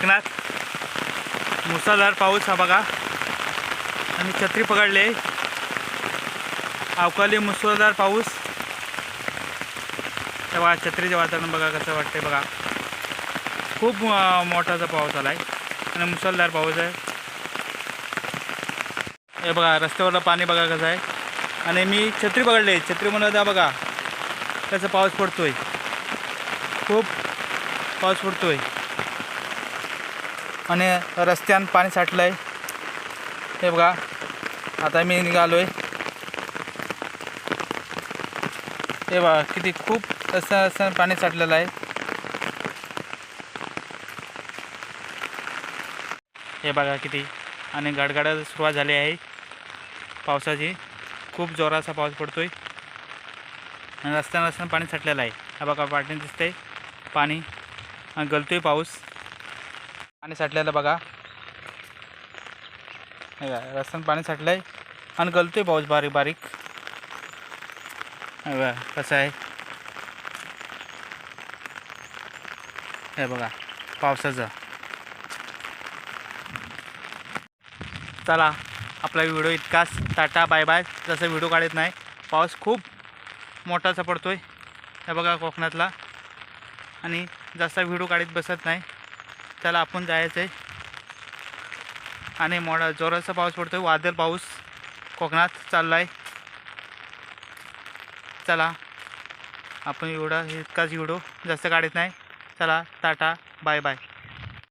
कोकणात मुसळधार पाऊस हा बघा. आणि छत्री पकडले. अवकाळी मुसळधार पाऊस. हे बघा छत्रीचे वातावरण बघा कसं वाटतंय बघा. खूप मोठाचा पाऊस आलाय आणि मुसळधार पाऊस आहे. हे बघा रस्त्यावरलं पाणी बघा कसं आहे. आणि मी छत्री पकडले. छत्री म्हणत बघा कसं पाऊस पडतोय. खूप पाऊस पडतोय आणि रस्त्यानं पाणी साठलंय. हे बघा आता मी निघालोय. हे बघा किती खूप असं पाणी साठलेलं आहे. हे बघा किती. आणि गडगडाट सुरुवात झाली आहे पावसाची. खूप जोराचा पाऊस पडतोय आणि रस्त्यानं पाणी साठलेलं आहे. हा बघा पाठीने दिसतंय पाणी आणि गळतोय पाऊस. पाणी साठलेलं बघा. हे बघा रस्त्यानं पाणी साठलंय आणि गळतोय पाऊस बारीक बारीक. हे बघा कसं आहे. हे बघा पावसाचं. चला आपला व्हिडिओ इतकाच. Tata bye bye. जसं व्हिडिओ काढत नाही. पाऊस खूप मोठाचा पडतोय हे बघा कोकणातला. आणि जास्त व्हिडिओ काढत बसत नाही. त्याला आपण जायचं आहे. आणि मोठा जोराचा पाऊस पडतोय. वादळ पाऊस कोकणात चालला आहे. चला आपण इतकाच व्हिडिओ जास्त काढत नाही. चला टाटा बाय बाय.